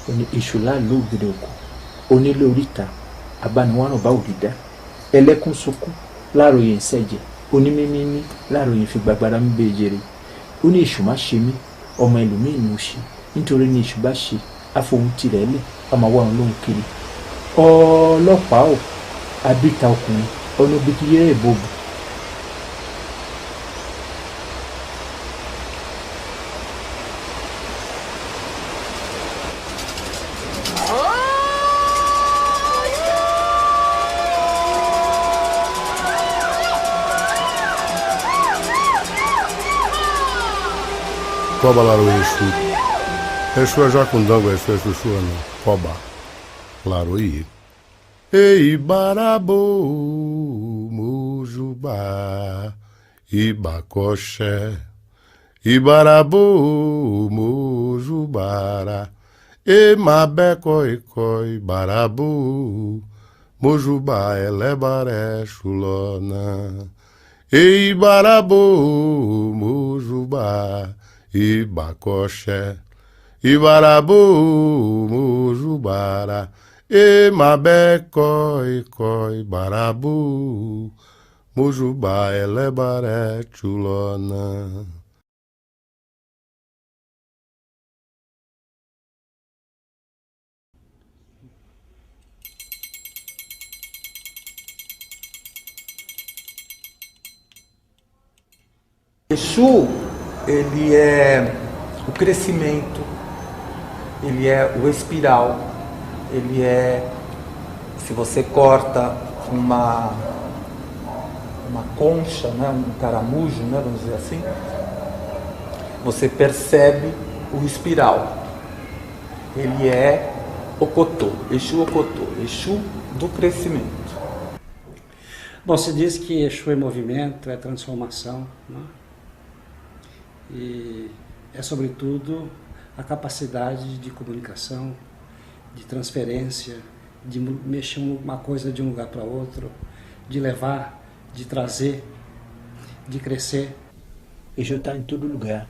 oni ìṣùlá lóògbé oko onílé oríta abániwárán bá òrìdá ẹlẹ́kùn sunkún láàròyìn ìṣẹ̀jẹ̀ onímímímí láàròyìn fi gbàgbára ń bẹ jèrè ó ní èṣù má ṣe mí ọmọ ẹlòmíì ní òṣì nítorí ní èṣù bá ṣe àfohùn tirẹ̀ lẹ̀ ọmọ wa òun lóhun kiri ọlọ́pàá ò abíta ọkùnrin ọ̀nà bíkíyẹ́ ìbòbò. Coba lá o Exu. Exu é Jacundanga, Exu é Xuxuana. Coba. Laroí. Ei, Barabô, Mujubá, Ibacoxé. Ibarabô, Mujubara. E Mabecói, Barabô, Mujubá, Elebaré, Xulona. Ei, Barabô, Mujubá, Ibacoxé. Ibarabô, Mujubara. E Mabecói, Barabô, Mujubá, Elebaré, Xulona. Exu, ele é o crescimento, ele é o espiral, ele é, se você corta uma concha, né, um caramujo, né, vamos dizer assim, você percebe o espiral. Ele é Okotô, Exu Okotô, Exu do crescimento. Bom, se diz que Exu é movimento, é transformação, né? E é, sobretudo, a capacidade de comunicação, de transferência, de mexer uma coisa de um lugar para outro, de levar, de trazer, de crescer. Exu está em todo lugar.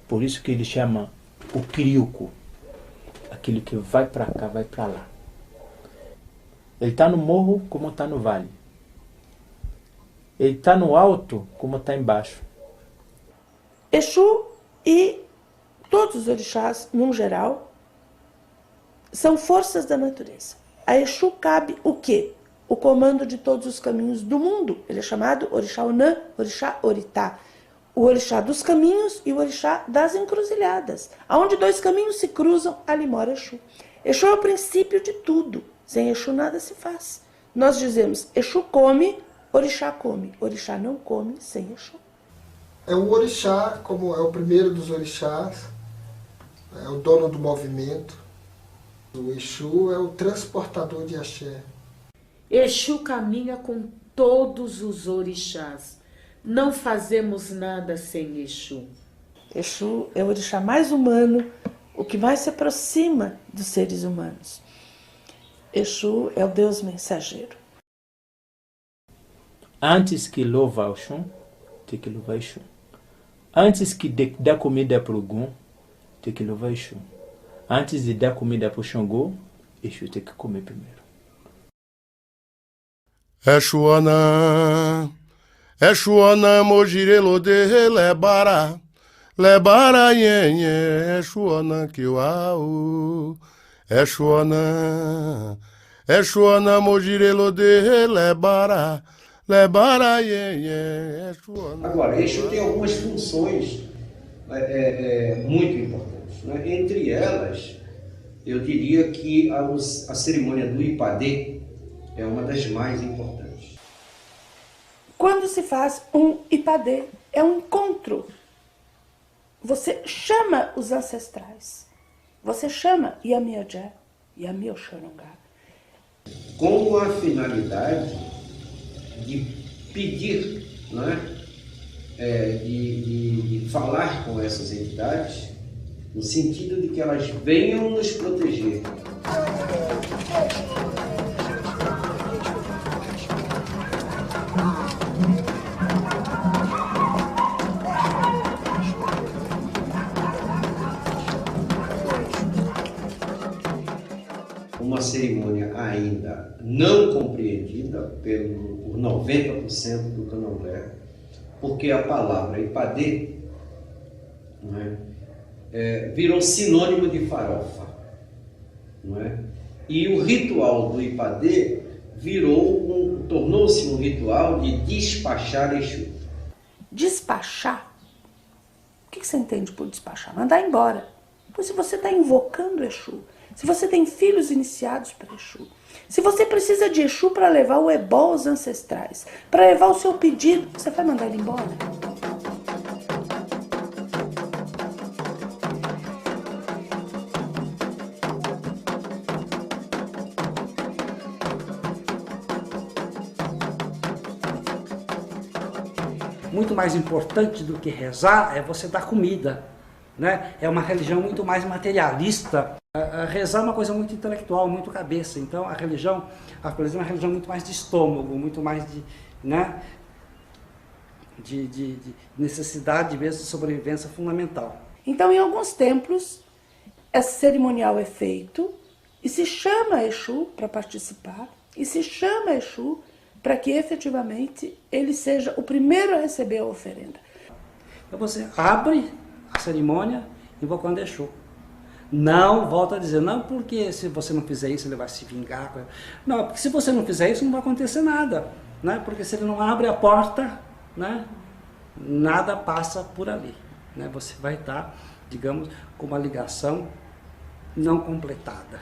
Por isso que ele chama o Criuco, aquele que vai para cá, vai para lá. Ele está no morro como está no vale. Ele está no alto como está embaixo. Exu e todos os orixás, num geral, são forças da natureza. A Exu cabe o quê? O comando de todos os caminhos do mundo. Ele é chamado Orixá Onã, Orixá Oritá. O orixá dos caminhos e o orixá das encruzilhadas. Aonde dois caminhos se cruzam, ali mora Exu. Exu é o princípio de tudo. Sem Exu nada se faz. Nós dizemos, Exu come, orixá come. Orixá não come sem Exu. É o orixá, como é o primeiro dos orixás, é o dono do movimento. O Exu é o transportador de axé. Exu caminha com todos os orixás. Não fazemos nada sem Exu. Exu é o orixá mais humano, o que mais se aproxima dos seres humanos. Exu é o Deus mensageiro. Antes que louvar o Xum, tem que louvar Exu. Antes que dar comida para o Ogum, tem que louvar Exu. Antes de dar comida para o Xangô, Exu tem que comer primeiro. Exuana, Exuana, Mojirelo de Lebara, Lebara yenye, Exuana kiwau, Exuana, Exuana, Mojirelo de Lebara, Lebara yenye, Exuana. Agora, Exu tem algumas funções muito importantes, né? Entre elas, eu diria que a cerimônia do Ipadê é uma das mais importantes. Quando se faz um Ipadê, é um encontro. Você chama os ancestrais. Você chama Yamiojé, Yamioxorongá. Com a finalidade de pedir, né? De falar com essas entidades, no sentido de que elas venham nos proteger. uma cerimônia ainda não compreendida por 90% do candomblé, porque a palavra Ipadê, não é, virou sinônimo de farofa, não é? E o ritual do Ipadê tornou-se um ritual de despachar Exu. Despachar? O que você entende por despachar? Mandar embora. Pois se você está invocando Exu, se você tem filhos iniciados para Exu, se você precisa de Exu para levar o ebó aos ancestrais, para levar o seu pedido, você vai mandar ele embora? Muito mais importante do que rezar é você dar comida, né? É uma religião muito mais materialista. Rezar é uma coisa muito intelectual, muito cabeça. Então a religião é uma religião muito mais de estômago, muito mais de, né? de necessidade mesmo de sobrevivência fundamental. Então, em alguns templos, esse cerimonial é feito e se chama Exu para participar, e se chama Exu para que efetivamente ele seja o primeiro a receber a oferenda. Então você abre a cerimônia invocando Exu. Não, volto a dizer, não porque se você não fizer isso ele vai se vingar. Não, porque se você não fizer isso não vai acontecer nada, né? Porque se ele não abre a porta, né, nada passa por ali, né? Você vai estar, digamos, com uma ligação não completada.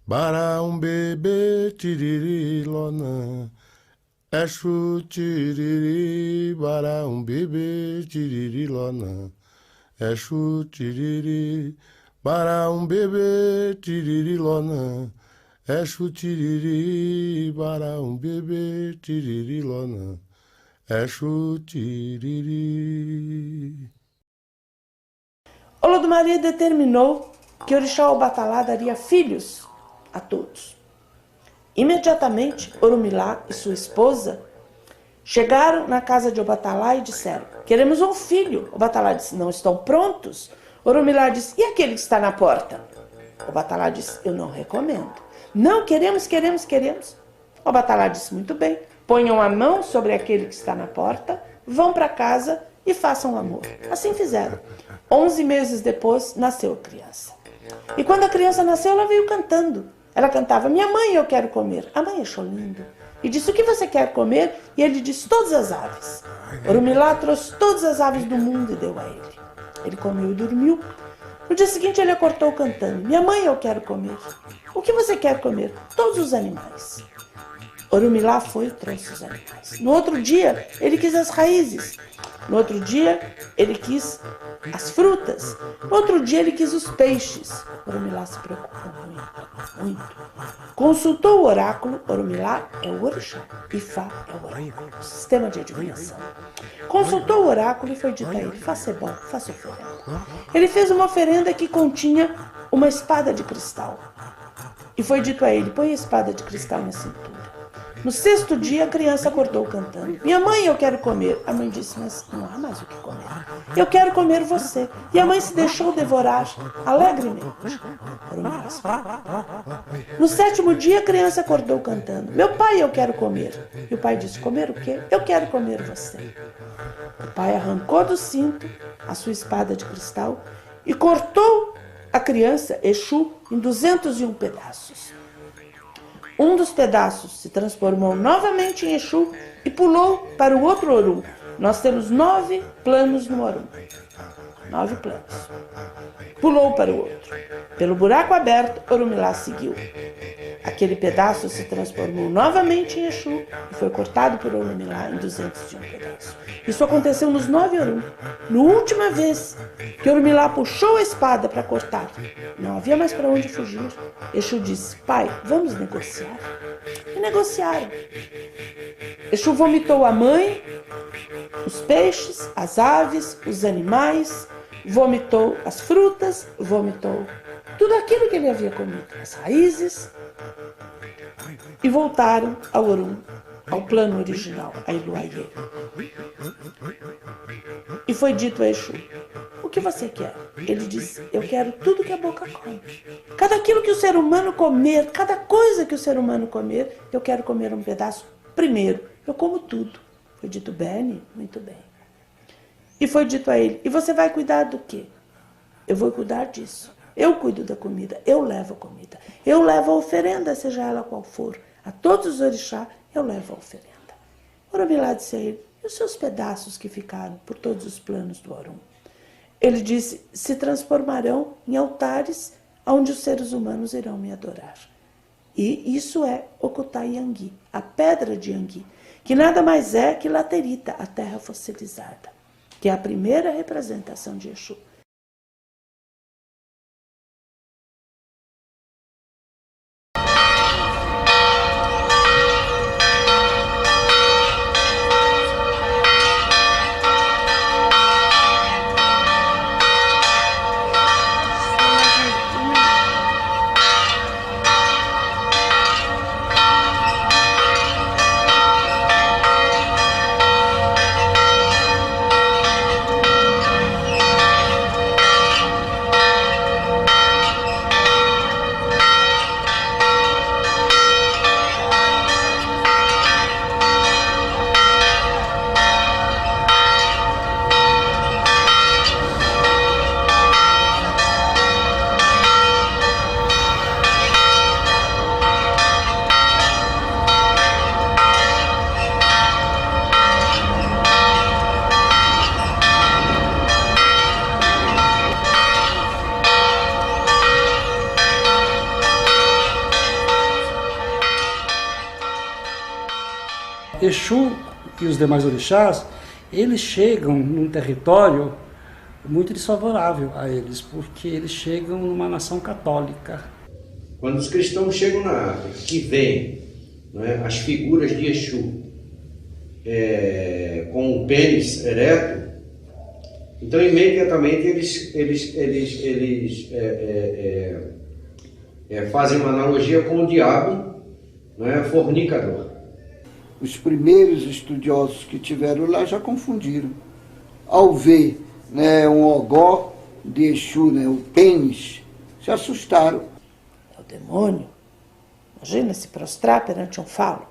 Bara bebê tiriri lona, Exu tiriri, bara bebê tiriri lona, Exu tiriri, bara bebê tiriri lona, Exu tiriri, bara bebê tiriri lona, Exu tiriri. Olodumaria determinou que Orixá Obatalá daria filhos a todos. Imediatamente, Orumilá e sua esposa chegaram na casa de Obatalá e disseram: queremos um filho. Obatalá disse: não estão prontos. Orumilá disse: e aquele que está na porta? Obatalá disse: eu não recomendo. Não, queremos. Obatalá disse: muito bem, ponham a mão sobre aquele que está na porta, vão para casa e façam amor. Assim fizeram. 11 meses depois, nasceu a criança. E quando a criança nasceu, ela veio cantando. Ela cantava: minha mãe, eu quero comer. A mãe achou lindo e disse: o que você quer comer? E ele disse: todas as aves. Orumilá trouxe todas as aves do mundo e deu a ele. Ele comeu e dormiu. No dia seguinte ele acordou cantando: minha mãe, eu quero comer. O que você quer comer? Todos os animais. Orumilá foi e trouxe os animais. No outro dia ele quis as raízes. No outro dia ele quis as frutas. No outro dia ele quis os peixes. Orumilá se preocupou muito. Consultou o oráculo. Orumilá é o orixá. Ifá é o oráculo, o sistema de adivinhação. Consultou o oráculo e foi dito a ele: faça ebó, faça oferenda. Ele fez uma oferenda que continha uma espada de cristal. E foi dito a ele: põe a espada de cristal na cintura. No 6º dia, a criança acordou cantando: minha mãe, eu quero comer. A mãe disse: mas não há mais o que comer. Eu quero comer você. E a mãe se deixou devorar alegremente. No 7º dia, a criança acordou cantando: meu pai, eu quero comer. E o pai disse: comer o quê? Eu quero comer você. O pai arrancou do cinto a sua espada de cristal e cortou a criança, Exu, em 201 pedaços. Um dos pedaços se transformou novamente em Exu e pulou para o outro Orum. Nós temos 9 planos no Orum. 9 planos. Pulou para o outro. Pelo buraco aberto, Orumilá seguiu. Aquele pedaço se transformou novamente em Exu e foi cortado por Orumilá em 201 pedaços. Isso aconteceu nos 9 Orum. Na última vez que Orumilá puxou a espada para cortar, não havia mais para onde fugir. Exu disse: pai, vamos negociar. E negociaram. Exu vomitou a mãe, os peixes, as aves, os animais, vomitou as frutas, vomitou tudo aquilo que ele havia comido, as raízes, e voltaram ao Orum, ao plano original, a Iluaiê. E foi dito a Exu: o que você quer? Ele disse, eu quero tudo que a boca come. Cada quilo que o ser humano comer, cada coisa que o ser humano comer, eu quero comer um pedaço primeiro. Eu como tudo. Foi dito bem, muito bem. E foi dito a ele, e você vai cuidar do quê? Eu vou cuidar disso. Eu cuido da comida, eu levo a comida. Eu levo a oferenda, seja ela qual for. A todos os orixás, eu levo a oferenda. Oromilá disse a ele, e os seus pedaços que ficaram por todos os planos do Orum? Ele disse, se transformarão em altares onde os seres humanos irão me adorar. E isso é Okutai Yangui, a pedra de Yangui, que nada mais é que laterita, a terra fossilizada, que é a primeira representação de Exu. Exu e os demais orixás, eles chegam num território muito desfavorável a eles, porque eles chegam numa nação católica. Quando os cristãos chegam na África, que veem, né, as figuras de Exu com o pênis ereto, então imediatamente eles fazem uma analogia com o diabo, né, fornicador. Os primeiros estudiosos que tiveram lá já confundiram. Ao ver, né, um ogó de Exu, né, o pênis, se assustaram. É o demônio. Imagina se prostrar perante um falo.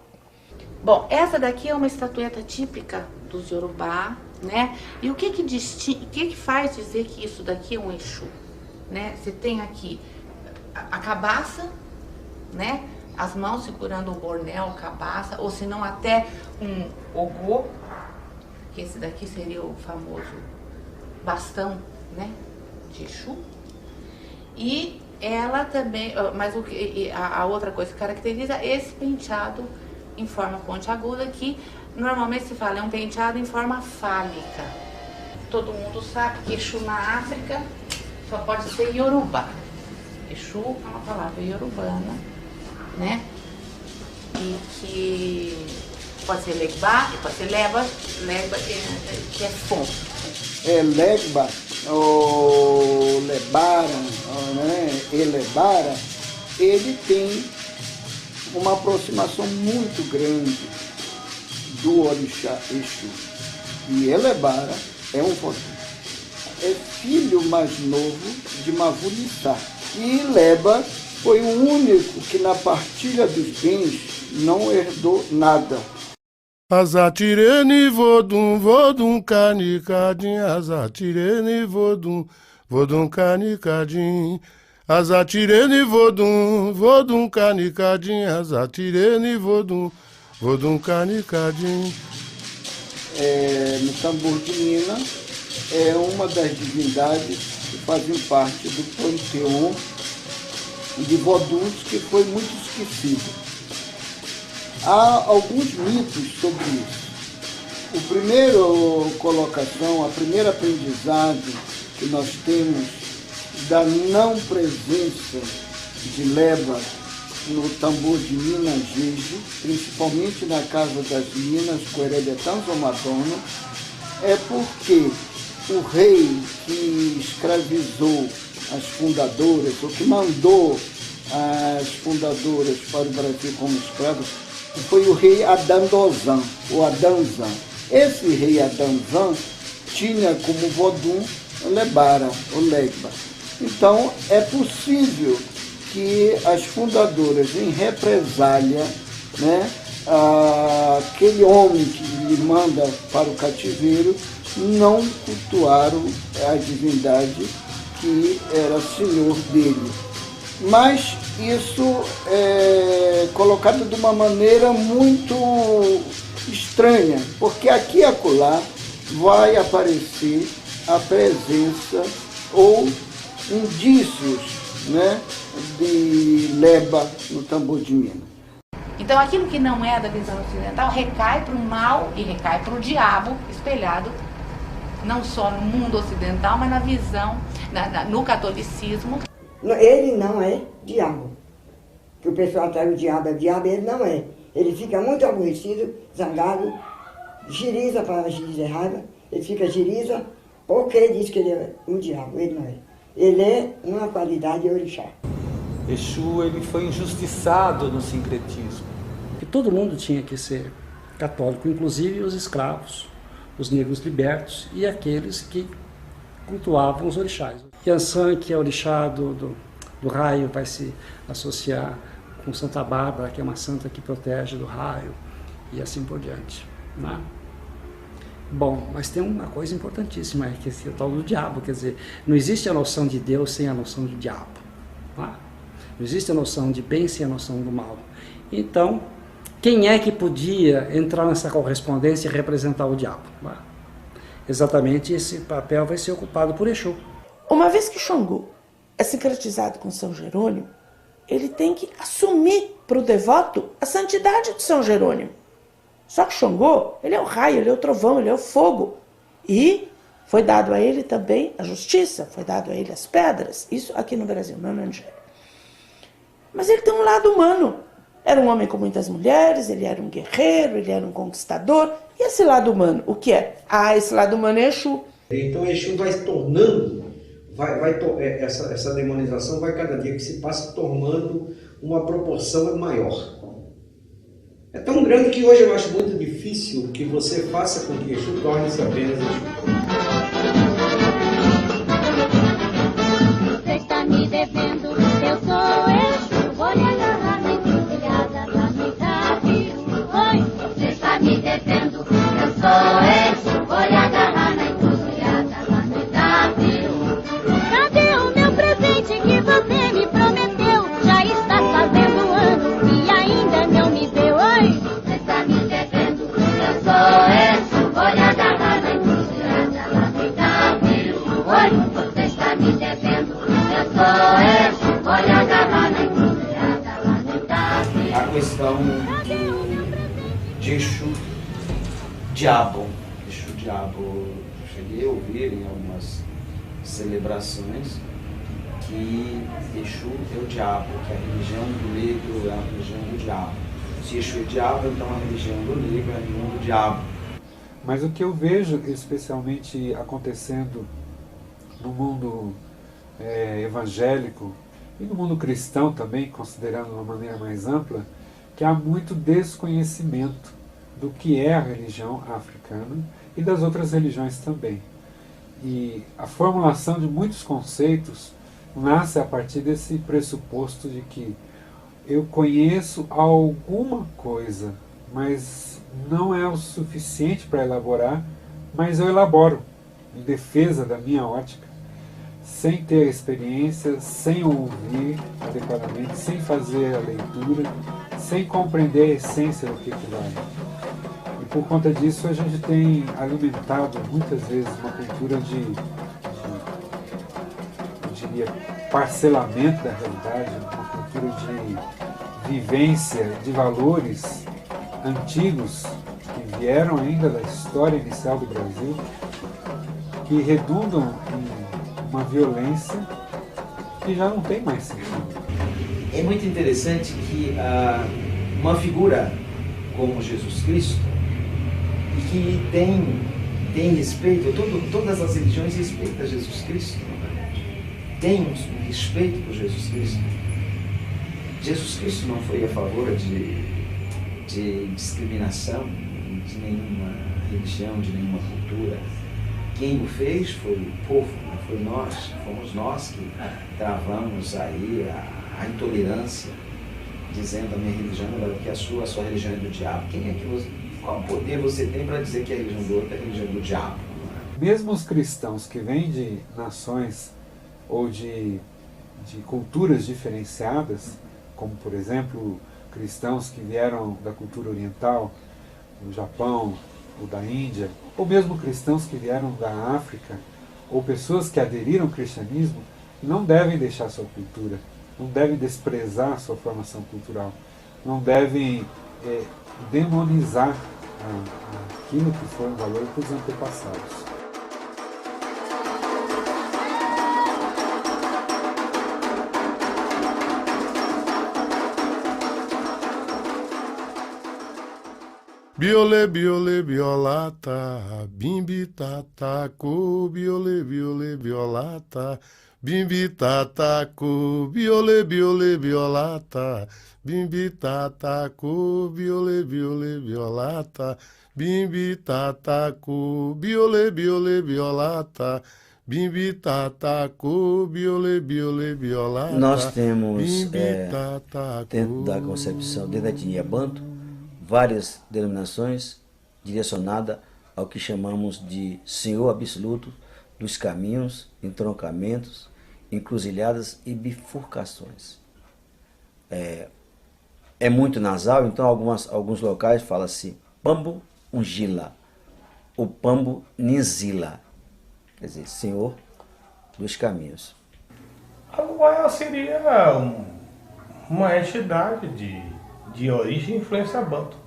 Bom, essa daqui é uma estatueta típica dos Yorubá, né? E o que faz dizer que isso daqui é um Exu? Né? Você tem aqui a cabaça, né? As mãos segurando o bornel, cabaça, ou se não até um ogô, que esse daqui seria o famoso bastão, né, de Exu. E ela também, mas a outra coisa que caracteriza esse penteado em forma pontiaguda, que normalmente se fala é um penteado em forma fálica. Todo mundo sabe que Exu na África só pode ser Yorubá. Exu é uma palavra iorubana, né? E que pode ser Legba, pode ser Leba, que é fonte. Legba, ou Lebara, né? Elebara, ele tem uma aproximação muito grande do orixá Exu. E Elebara é um vodú. É filho mais novo de Mavulissá. E Leba foi o único que na partilha dos bens não herdou nada. Azatirene vodum canicadin, azatirene vodum canicadin, azatirene vodum canicadin, azatirene vodum canicadin. No tambor de Minas, é uma das divindades que fazem parte do panteão de vodus que foi muito esquecido. Há alguns mitos sobre isso. O primeiro colocação, a primeira aprendizado que nós temos da não presença de Leba no tambor de Minas Gerais, principalmente na Casa das Minas, Coerebetanzo Madonna, é porque o rei que escravizou as fundadoras, ou que mandou as fundadoras para o Brasil como escravos, foi o rei Adandozan, o Adanzan. Esse rei Adanzan tinha como vodú Lebara, ou Legba. Então, é possível que as fundadoras, em represália, né, aquele homem que lhe manda para o cativeiro, não cultuaram a divindade que era senhor dele. Mas isso é colocado de uma maneira muito estranha, porque aqui e acolá vai aparecer a presença ou indícios, né, de Leba no tambor de Minas. Então aquilo que não é da visão ocidental recai para o mal e recai para o diabo espelhado não só no mundo ocidental, mas na visão, no catolicismo. Ele não é diabo. Que o pessoal traz o diabo, ele não é. Ele fica muito aborrecido, zangado, giriza para giriza raiva, ele fica giriza porque diz que ele é o diabo, ele não é. Ele é uma qualidade de orixá. Exu, ele foi injustiçado no sincretismo. E todo mundo tinha que ser católico, inclusive os escravos, os negros libertos e aqueles que cultuavam os orixás. Yansan, que é orixá do raio, vai se associar com Santa Bárbara, que é uma santa que protege do raio, e assim por diante, né? Bom, mas tem uma coisa importantíssima, que é o tal do diabo, quer dizer, não existe a noção de Deus sem a noção do diabo, né? Não existe a noção de bem sem a noção do mal. Então, quem é que podia entrar nessa correspondência e representar o diabo? Né? Exatamente esse papel vai ser ocupado por Exu. Uma vez que Xangô é sincretizado com São Jerônimo, ele tem que assumir para o devoto a santidade de São Jerônimo. Só que Xangô, ele é o raio, ele é o trovão, ele é o fogo. E foi dado a ele também a justiça, foi dado a ele as pedras. Isso aqui no Brasil, não na Nigéria. Mas ele tem um lado humano. Era um homem com muitas mulheres, ele era um guerreiro, ele era um conquistador. E esse lado humano, o que é? Esse lado humano é Exu. Então Exu vai se tornando, essa demonização vai cada dia que se passa tornando uma proporção maior. É tão grande que hoje eu acho muito difícil que você faça com que Exu torne-se apenas Exu. Você está me devendo, eu sou Exu, vou lhe agarrar na encruzilhada da metade. Oi, você está me devendo, eu sou Exu, vou lhe agarrar na encruzilhada da metade. Cadê o meu presente que você me prometeu? Já está fazendo ano e ainda não me deu. Oi, você está me devendo, eu sou Exu, vou lhe agarrar na encruzilhada da metade. Oi, você está me devendo, eu sou Exu, vou lhe agarrar na encruzilhada da metade. A questão de Exu Diabo. Exu Diabo, cheguei a ouvir em algumas celebrações que Exu é o diabo, que a religião do negro é a religião do diabo. Se Exu é diabo, então a religião do negro é a religião do diabo. Mas o que eu vejo especialmente acontecendo no mundo evangélico e no mundo cristão também, considerando de uma maneira mais ampla, que há muito desconhecimento do que é a religião africana e das outras religiões também. E a formulação de muitos conceitos nasce a partir desse pressuposto de que eu conheço alguma coisa, mas não é o suficiente para elaborar, mas eu elaboro em defesa da minha ótica, sem ter a experiência, sem ouvir adequadamente, sem fazer a leitura, sem compreender a essência do que vai. E por conta disso a gente tem alimentado muitas vezes uma cultura de eu diria, parcelamento da realidade, uma cultura de vivência de valores antigos que vieram ainda da história inicial do Brasil, que redundam em uma violência que já não tem mais sentido. É muito interessante que uma figura como Jesus Cristo, e que tem respeito, todas as religiões respeitam Jesus Cristo, tem um respeito por Jesus Cristo. Jesus Cristo não foi a favor de discriminação de nenhuma religião, de nenhuma cultura. quem o fez foi o povo, né? Foi nós, fomos nós que travamos aí a intolerância, dizendo a minha religião é melhor do que a sua religião é do diabo. Qual poder você tem para dizer que a religião do outro é a religião do diabo? Mesmo os cristãos que vêm de nações ou de culturas diferenciadas, como por exemplo cristãos que vieram da cultura oriental, do Japão ou da Índia, ou mesmo cristãos que vieram da África, ou pessoas que aderiram ao cristianismo, não devem deixar sua cultura, não devem desprezar sua formação cultural, não devem demonizar aquilo que foi um valor dos antepassados. Biolê, biolê, biolata, bimbi tataco, biolê, biolê, biolata, bimbi tataco, biolê, biolê, biolata, bimbi tataco, biolê, biolê, biolata, bimbi tataco, biolê, biolê, biolata, bimbi tataco, biolê, biolê, biolata. Nós temos, dentro da concepção, dentro da etnia banto, várias denominações direcionadas ao que chamamos de Senhor Absoluto dos caminhos, entroncamentos, encruzilhadas e bifurcações. É muito nasal, então alguns locais falam-se Pambo Ungila, ou Pambo Ninzila, quer dizer, Senhor dos caminhos. A Luaia seria uma entidade de origem e influência banto,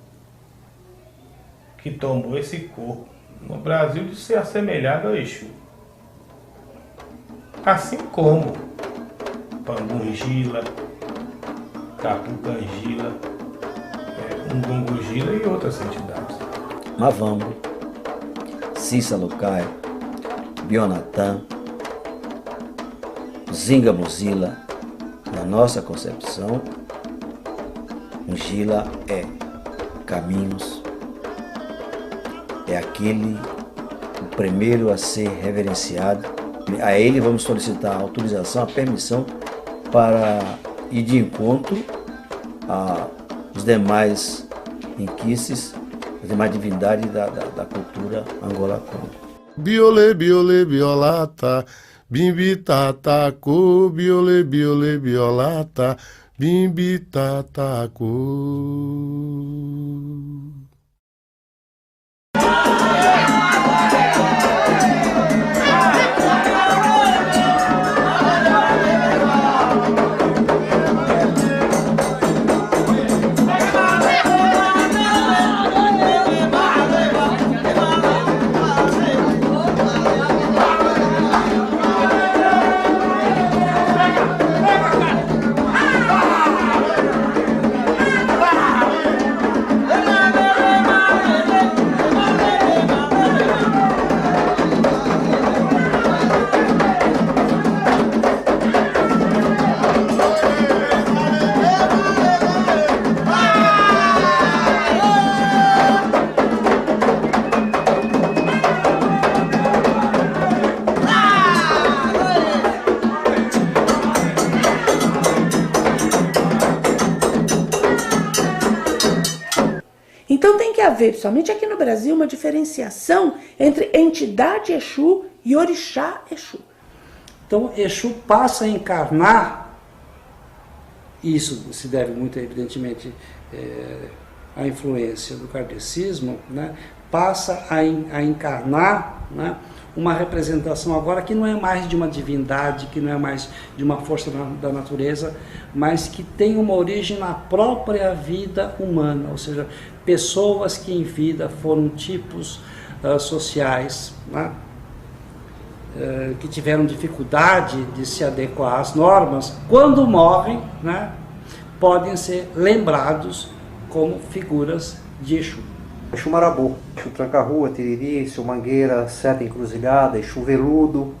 que tomou esse corpo no Brasil de ser assemelhado ao Exu. Assim como Pangungila, Capucangila, Ungungugila e outras entidades. Mavambo, Cissa Lucaia, Bionatã, Zingamuzila. Na nossa concepção, Ungila é caminhos, é aquele o primeiro a ser reverenciado. A ele vamos solicitar a autorização, a permissão para ir de encontro aos demais inquices, as demais divindades da cultura angolacana. Biolê, biolê, biolata, bimbi tataco, biolê, biolê, biolata, bimbi tataco. Então tem que haver, principalmente aqui no Brasil, uma diferenciação entre entidade Exu e orixá Exu. Então Exu passa a encarnar, isso se deve muito evidentemente à influência do kardecismo, né? Passa a encarnar, né, uma representação agora que não é mais de uma divindade, que não é mais de uma força da natureza, mas que tem uma origem na própria vida humana, ou seja, pessoas que em vida foram tipos sociais, né, que tiveram dificuldade de se adequar às normas, quando morrem, né, podem ser lembrados como figuras de Exu. Exu Marabu, Exu Tranca-Rua, Tiriri, Exu Mangueira, Seta Encruzilhada, Exu Veludo,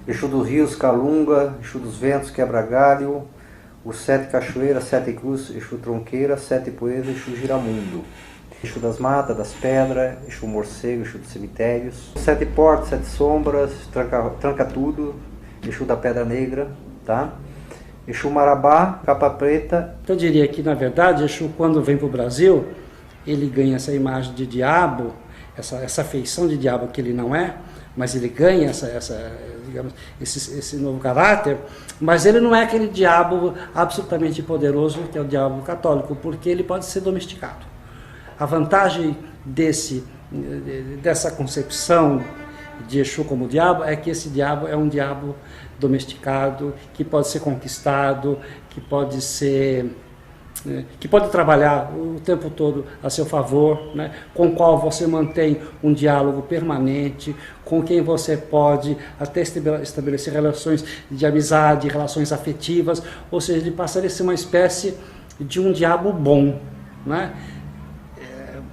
Exu dos Rios, Calunga, Exu dos Ventos, Quebra-Galho, o Sete Cachoeira, Sete Cruz, Exu Tronqueira, Sete Poeira, Exu Giramundo. Exu das matas, das pedras, Exu morcego, Exu dos cemitérios. 7 portas, 7 sombras, tranca tudo, Exu da pedra negra, tá? Exu marabá, capa preta. Eu diria que, na verdade, Exu, quando vem para o Brasil, ele ganha essa imagem de diabo, essa feição de diabo que ele não é, mas ele ganha digamos, esse novo caráter, mas ele não é aquele diabo absolutamente poderoso que é o diabo católico, porque ele pode ser domesticado. A vantagem dessa concepção de Exu como diabo é que esse diabo é um diabo domesticado, que pode ser conquistado, que pode trabalhar o tempo todo a seu favor, né? Com o qual você mantém um diálogo permanente, com quem você pode até estabelecer relações de amizade, relações afetivas, ou seja, ele passaria a ser uma espécie de um diabo bom, né?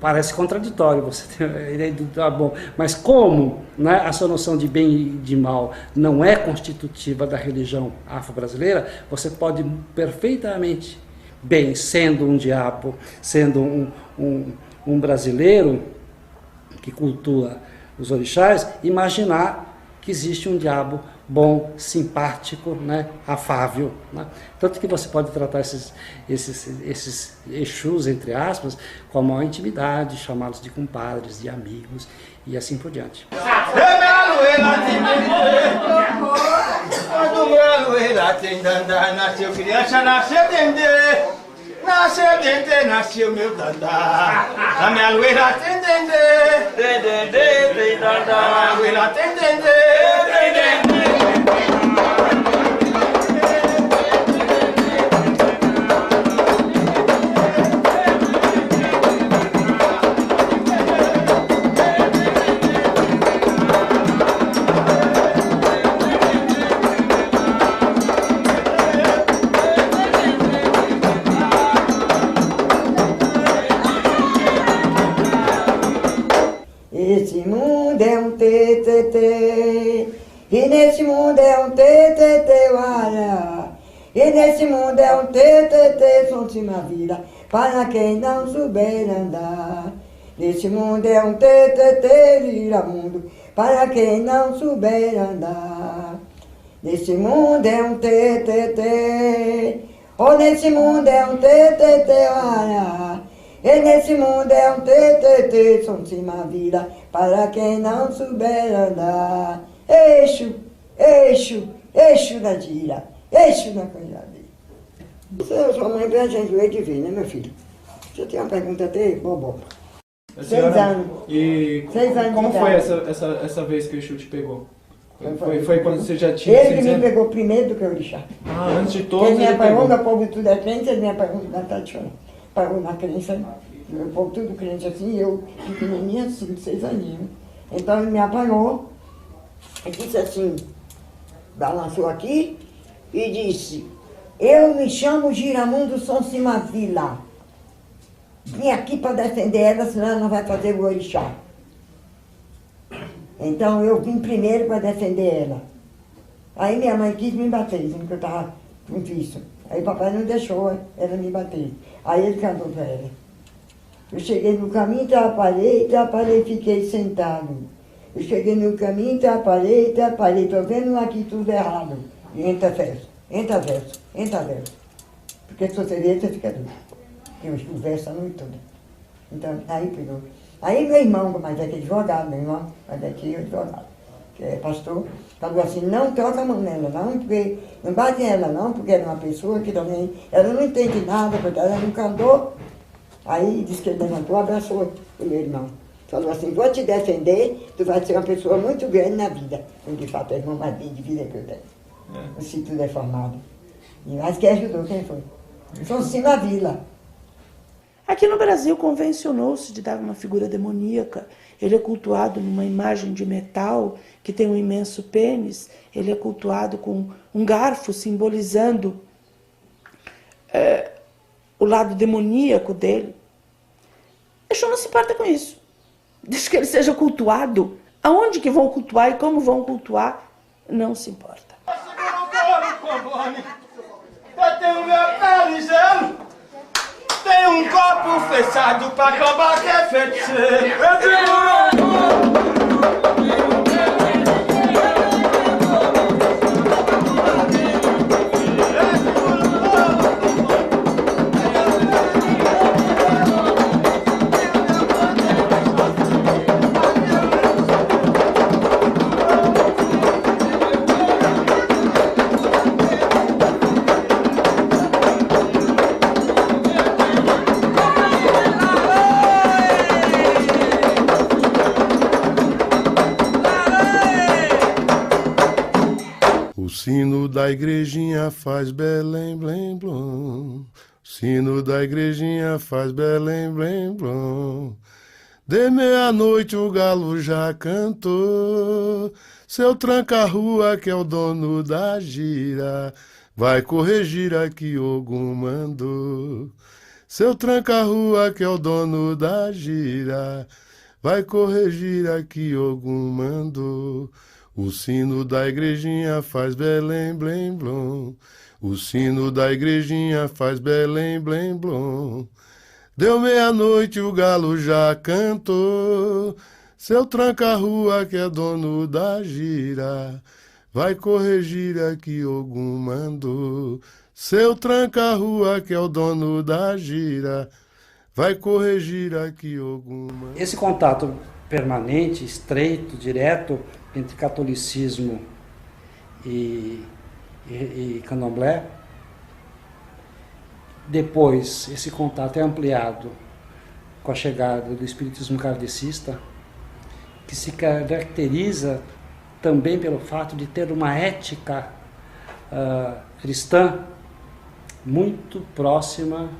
Parece contraditório você ter a ideia do diabo bom, mas como, né, essa noção de bem e de mal não é constitutiva da religião afro-brasileira, você pode perfeitamente bem, sendo um diabo, sendo um brasileiro que cultua os orixás, imaginar que existe um diabo bom, simpático, né, afável, né? Tanto que você pode tratar esses Exus, entre aspas, com a maior intimidade, chamá-los de compadres, de amigos e assim por diante. Nasceu dente, nasceu meu dandá. A minha loira tem dendê. Tem dandá. A minha loira tem dendê. Esse mundo é um tê-tê-tê, e nesse mundo é um tê-tê-tê, olha. E nesse mundo é um tê-tê-tê, som de uma vida, para quem não souber andar. Nesse mundo é um tê-tê-tê, vira mundo, para quem não souber andar. Nesse mundo é um tê-tê-tê, oh, nesse mundo é um tê-tê-tê, olha. E nesse mundo é um tê-tê-tê, som de uma vida, para quem não souber andar. Exu, Exu, Exu da Dira, Exu da Coisa. Sua mãe pra gente ver de ver, né, meu filho? Você tem uma pergunta até bobó. 6 anos. E 6 anos como de foi idade. essa vez que o Exu te pegou? Foi quando você já tinha... Ele que me pegou primeiro do que o orixá. Ah, antes de todos ele me ele apagou, pegou. meu povo tudo é crente, ele me apagou na tradição. Apagou na crença, meu povo tudo crente assim, eu pequenininha, 5, 6 aninhos. Então ele me apagou, e disse assim, balançou aqui e disse, eu me chamo Giramundo Sonsima Vila. Vim aqui para defender ela, senão ela não vai fazer o orixá. Então eu vim primeiro para defender ela. Aí minha mãe quis me bater, dizendo que eu estava com isso. Aí o papai não deixou ela me bater. Aí ele cantou para ela. Eu cheguei no caminho, atrapalhei, fiquei sentado. Eu cheguei no caminho, atrapalhei, tô vendo aqui tudo errado. E entra verso, entra verso, entra verso. Porque se você ver, você fica doido. Porque o verso a noite toda. Então, aí pegou. Aí meu irmão, mas é que é advogado, meu irmão, mas é que é advogado, que é pastor, falou assim, não toca a mão nela não, porque não bate nela não, porque ela é uma pessoa que também, ela não entende nada, porque ela nunca andou. Aí disse que ele levantou, abraçou o meu irmão. Falou assim, vou te defender, tu vai ser uma pessoa muito grande na vida. Porque de fato é a irmã mais bem de vida que eu tenho. O se tudo é formado. Mas quem ajudou, quem foi? Sonsima Vila. Aqui no Brasil convencionou-se de dar uma figura demoníaca. Ele é cultuado numa imagem de metal que tem um imenso pênis. Ele é cultuado com um garfo simbolizando o lado demoníaco dele. Exu não se importa com isso. Desde que ele seja cultuado, aonde que vão cultuar e como vão cultuar, não se importa. Tem um meu pé ligeiro, tem um copo fechado pra acabar que é feiticeiro. Eu digo... O sino da igrejinha faz Belém, blém, blom. O sino da igrejinha faz Belém, blém, blom. De meia-noite o galo já cantou. Seu tranca-rua que é o dono da gira, vai corrigir aqui Ogum mandou. Seu tranca-rua que é o dono da gira, vai corrigir aqui Ogum mandou. O sino da igrejinha faz Belém, blém, blom. O sino da igrejinha faz Belém, blém, blom. Deu meia-noite, o galo já cantou. Seu tranca-rua que é dono da gira, vai corrigir aqui Ogum mandou. Seu tranca-rua que é o dono da gira, vai corrigir aqui Ogum mandou. Esse contato permanente, estreito, direto, entre catolicismo e candomblé. Depois, esse contato é ampliado com a chegada do espiritismo kardecista, que se caracteriza também pelo fato de ter uma ética cristã muito próxima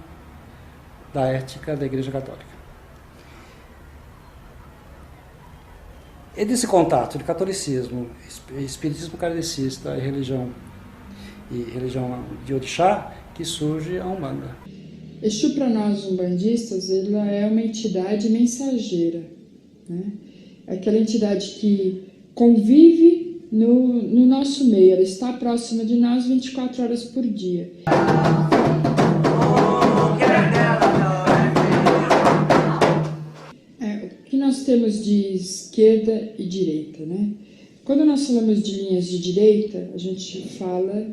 da ética da Igreja Católica. E desse contato de catolicismo, espiritismo kardecista e religião de orixá, que surge a Umbanda. Exu, para nós umbandistas, ela é uma entidade mensageira, né? É aquela entidade que convive no nosso meio, ela está próxima de nós 24 horas por dia. O que nós temos de esquerda e direita, né? Quando nós falamos de linhas de direita, a gente fala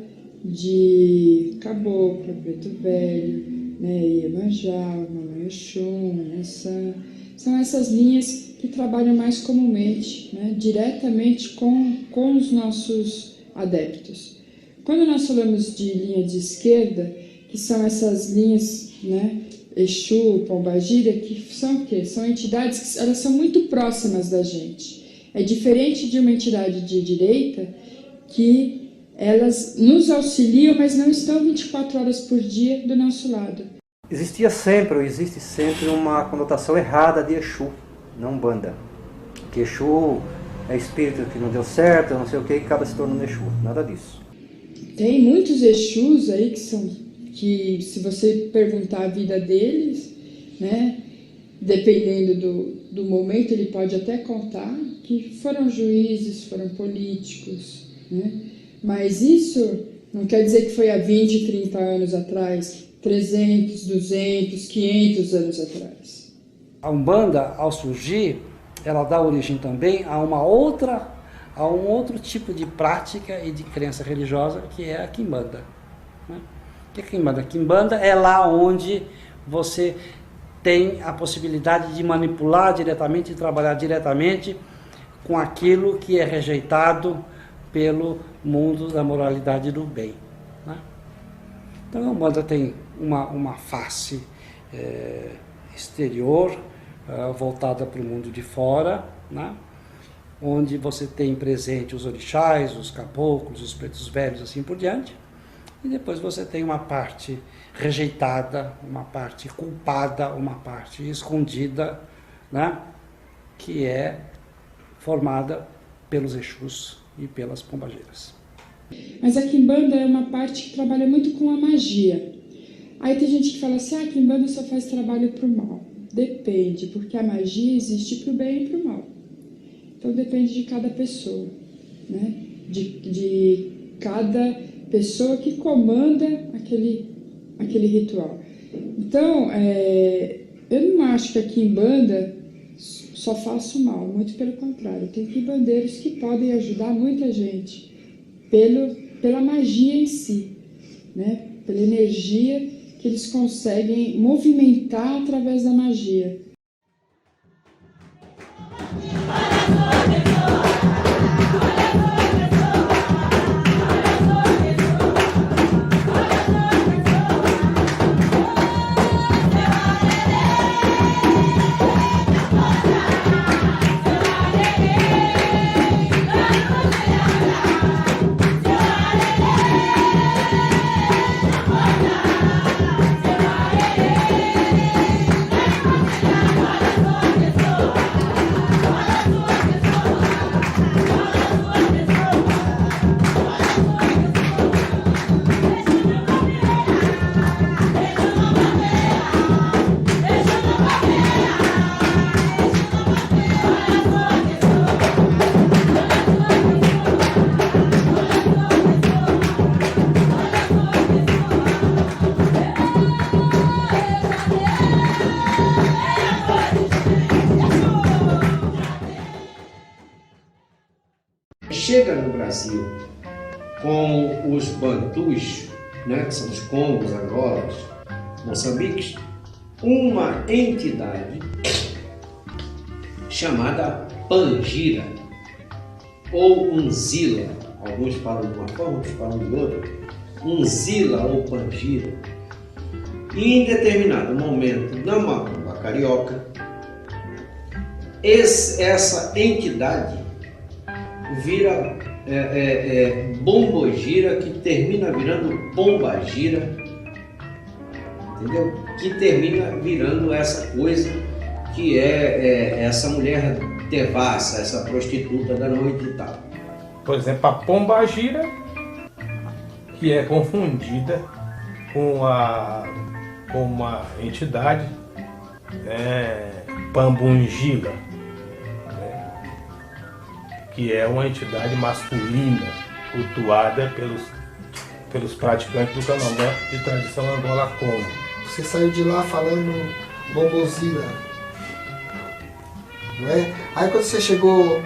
de caboclo, preto velho, né, Iemanjá, Mamãe Oxum, Yansan. São essas linhas que trabalham mais comumente, né, diretamente com os nossos adeptos. Quando nós falamos de linha de esquerda, que são essas linhas, né, Exu, Pombagira, que são o quê? São entidades que elas são muito próximas da gente. É diferente de uma entidade de direita que elas nos auxiliam, mas não estão 24 horas por dia do nosso lado. Existe sempre uma conotação errada de Exu, na Umbanda. Que Exu é espírito que não deu certo, não sei o que acaba se tornando Exu. Nada disso. Tem muitos Exus aí que se você perguntar a vida deles, né, dependendo do momento, ele pode até contar que foram juízes, foram políticos, né? Mas isso não quer dizer que foi há 20, 30 anos atrás, 300, 200, 500 anos atrás. A Umbanda, ao surgir, ela dá origem também a um outro tipo de prática e de crença religiosa, que é a Quimbanda. Né? O que é Quimbanda? Quimbanda é lá onde você tem a possibilidade de manipular diretamente, de trabalhar diretamente com aquilo que é rejeitado pelo mundo da moralidade do bem. Né? Então a Umbanda tem uma face exterior, voltada para o mundo de fora, né? Onde você tem presente os orixás, os caboclos, os pretos velhos, assim por diante. E depois você tem uma parte rejeitada, uma parte culpada, uma parte escondida, né? Que é formada pelos Exus e pelas pombageiras. Mas a Quimbanda é uma parte que trabalha muito com a magia. Aí tem gente que fala assim, a Quimbanda só faz trabalho para o mal. Depende, porque a magia existe para o bem e para o mal. Então depende de cada pessoa, né? De cada pessoa que comanda aquele ritual. Então, eu não acho que aqui em banda só faço mal, muito pelo contrário. Tem quimbandeiros que podem ajudar muita gente pela magia em si, né? Pela energia que eles conseguem movimentar através da magia. Chega no Brasil com os bantus, né, que são os Congos, Angolas, Moçambiques, uma entidade chamada Pangira ou Unzila. Alguns falam de uma forma, outros falam de outra. Unzila ou Pangira. E em determinado momento, na macumba carioca, essa entidade vira bombogira, que termina virando pombagira, entendeu? Que termina virando essa coisa que é essa mulher devassa, essa prostituta da noite e tal. Por exemplo, a pombagira, que é confundida com uma entidade pambungila, que é uma entidade masculina cultuada pelos praticantes do candomblé de tradição Angola-Congo. Você saiu de lá falando bombozila, não é? Aí quando você chegou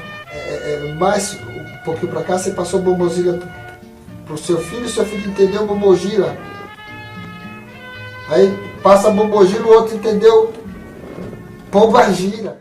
mais um pouquinho para cá, você passou bombozila pro seu filho entendeu bombozila. Aí passa bombozila, o outro entendeu pombagira.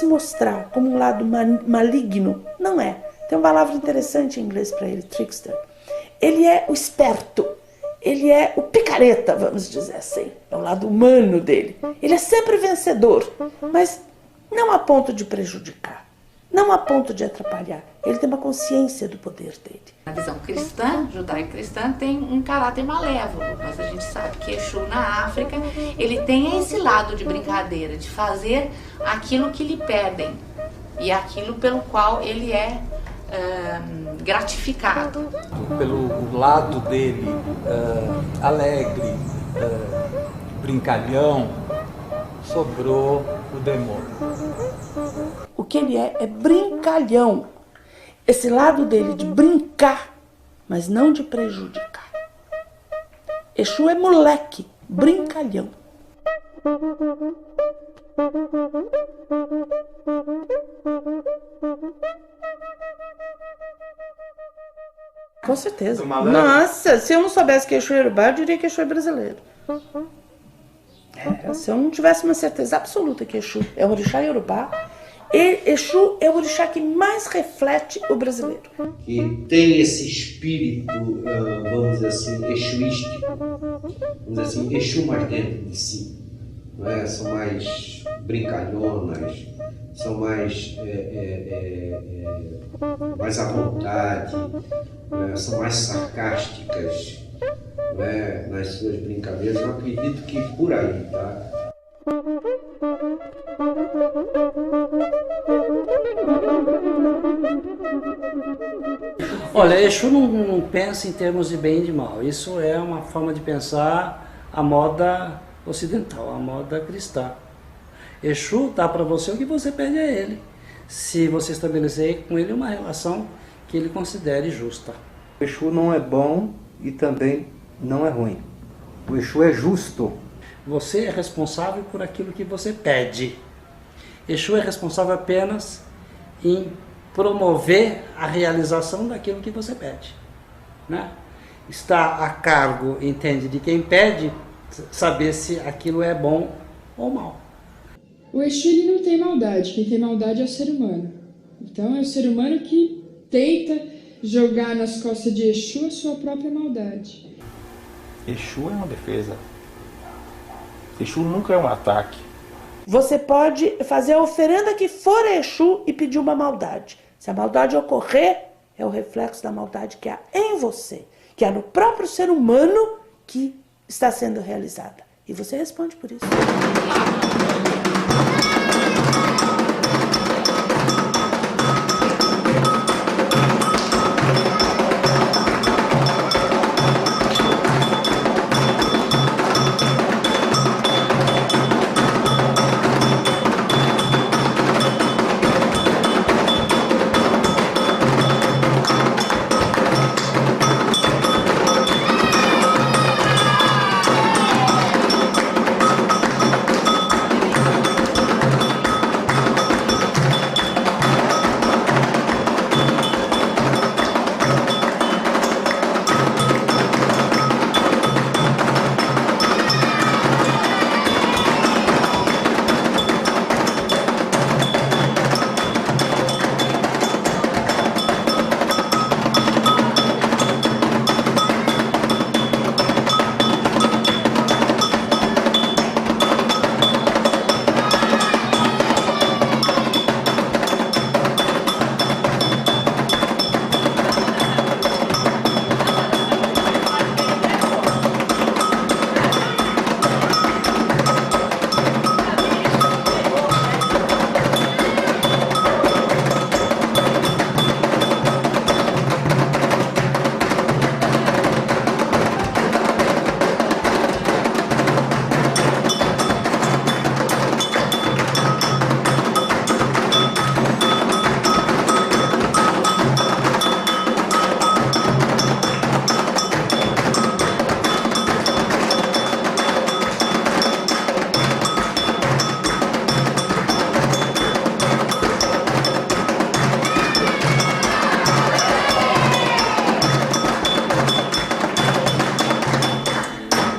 se mostrar como um lado maligno, não é. Tem uma palavra interessante em inglês para ele, trickster. Ele é o esperto, ele é o picareta, vamos dizer assim. É o lado humano dele. Ele é sempre vencedor, mas não a ponto de prejudicar, não a ponto de atrapalhar. Ele tem uma consciência do poder dele. A visão cristã, judaico-cristã, tem um caráter malévolo, mas a gente sabe que Exu na África, ele tem esse lado de brincadeira, de fazer aquilo que lhe pedem e aquilo pelo qual ele é gratificado. Pelo lado dele alegre, brincalhão, sobrou o demônio. O que ele é brincalhão. Esse lado dele de brincar, mas não de prejudicar. Exu é moleque, brincalhão. Com certeza. Nossa, se eu não soubesse que Exu é Yorubá, eu diria que Exu é brasileiro. Se eu não tivesse uma certeza absoluta que Exu é um orixá Yorubá, Exu é o orixá que mais reflete o brasileiro. Que tem esse espírito, vamos dizer assim, exuístico, vamos dizer assim, Exu mais dentro de si. Não é? São mais brincalhonas, são mais à vontade, são mais sarcásticas, não é? Nas suas brincadeiras. Eu acredito que por aí, tá? Olha, Exu não pensa em termos de bem e de mal. Isso é uma forma de pensar a moda ocidental, a moda cristã. Exu dá para você o que você pede a ele, se você estabelecer com ele uma relação que ele considere justa. O Exu não é bom e também não é ruim. O Exu é justo. Você é responsável por aquilo que você pede. Exu é responsável apenas em promover a realização daquilo que você pede, né? Está a cargo, entende, de quem pede, saber se aquilo é bom ou mal. O Exu ele não tem maldade, quem tem maldade é o ser humano. Então é o ser humano que tenta jogar nas costas de Exu a sua própria maldade. Exu é uma defesa. Exu nunca é um ataque. Você pode fazer a oferenda que for a Exu e pedir uma maldade. Se a maldade ocorrer, é o reflexo da maldade que há em você, que há no próprio ser humano que está sendo realizada. E você responde por isso.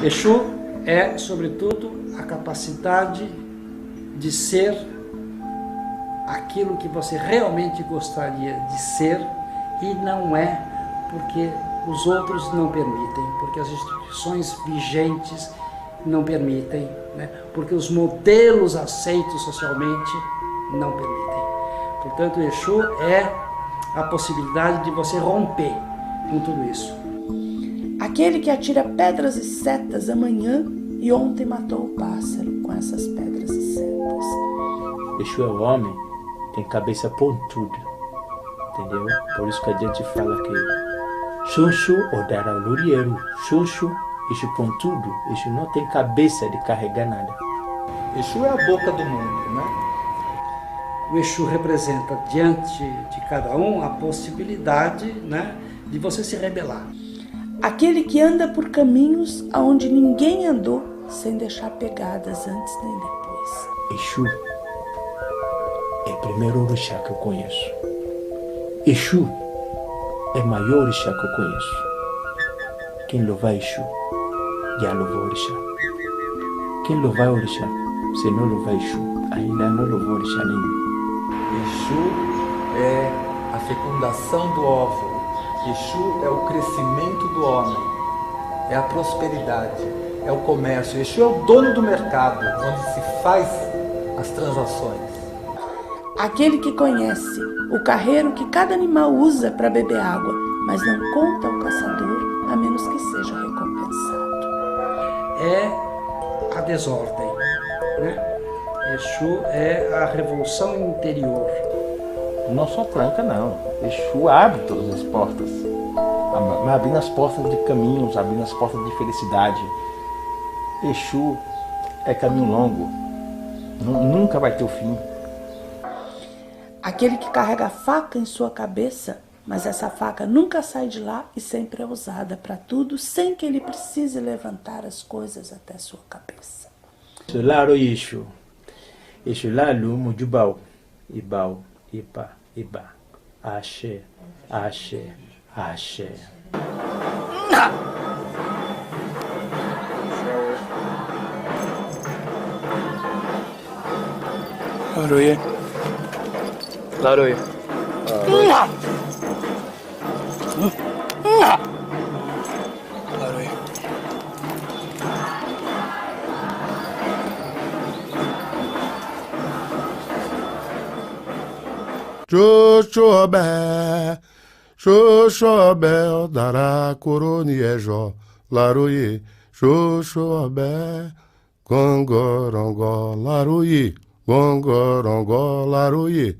Exu é, sobretudo, a capacidade de ser aquilo que você realmente gostaria de ser e não é porque os outros não permitem, porque as instituições vigentes não permitem, né? Porque os modelos aceitos socialmente não permitem. Portanto, o Exu é a possibilidade de você romper com tudo isso. Aquele que atira pedras e setas amanhã e ontem matou o pássaro com essas pedras e setas. Exu é o homem, tem cabeça pontuda, entendeu? Por isso que a gente fala que Xunxu odara olorieiro, Xunxu, Exu pontudo, Exu não tem cabeça de carregar nada. Exu é a boca do mundo, né? O Exu representa diante de cada um a possibilidade, né, de você se rebelar. Aquele que anda por caminhos aonde ninguém andou, sem deixar pegadas antes nem depois. Exu é o primeiro orixá que eu conheço. Exu é o maior orixá que eu conheço. Quem louvar Exu, já louvou orixá. Quem louvar orixá, se não louvar Exu, ainda não louvou orixá nenhum. Exu é a fecundação do óvulo. Exu é o crescimento do homem, é a prosperidade, é o comércio. Exu é o dono do mercado, onde se faz as transações. Aquele que conhece o carreiro que cada animal usa para beber água, mas não conta ao caçador, a menos que seja recompensado. É a desordem, né? Exu é a revolução interior. Não só tranca, não. Exu abre todas as portas. Abrindo as portas de caminhos, abrindo as portas de felicidade. Exu é caminho longo. Nunca vai ter o fim. Aquele que carrega a faca em sua cabeça, mas essa faca nunca sai de lá e sempre é usada para tudo, sem que ele precise levantar as coisas até sua cabeça. Solaro Exu. Exu lalu mujubau. Ibau. Ipa, Iba, Axé, Axé, Axé. Laroye. Laroye. Laroye. Xoxobé, dará coroniejó, laroye, xoxobé, gongorongó, laroye, gongorongó, laroye.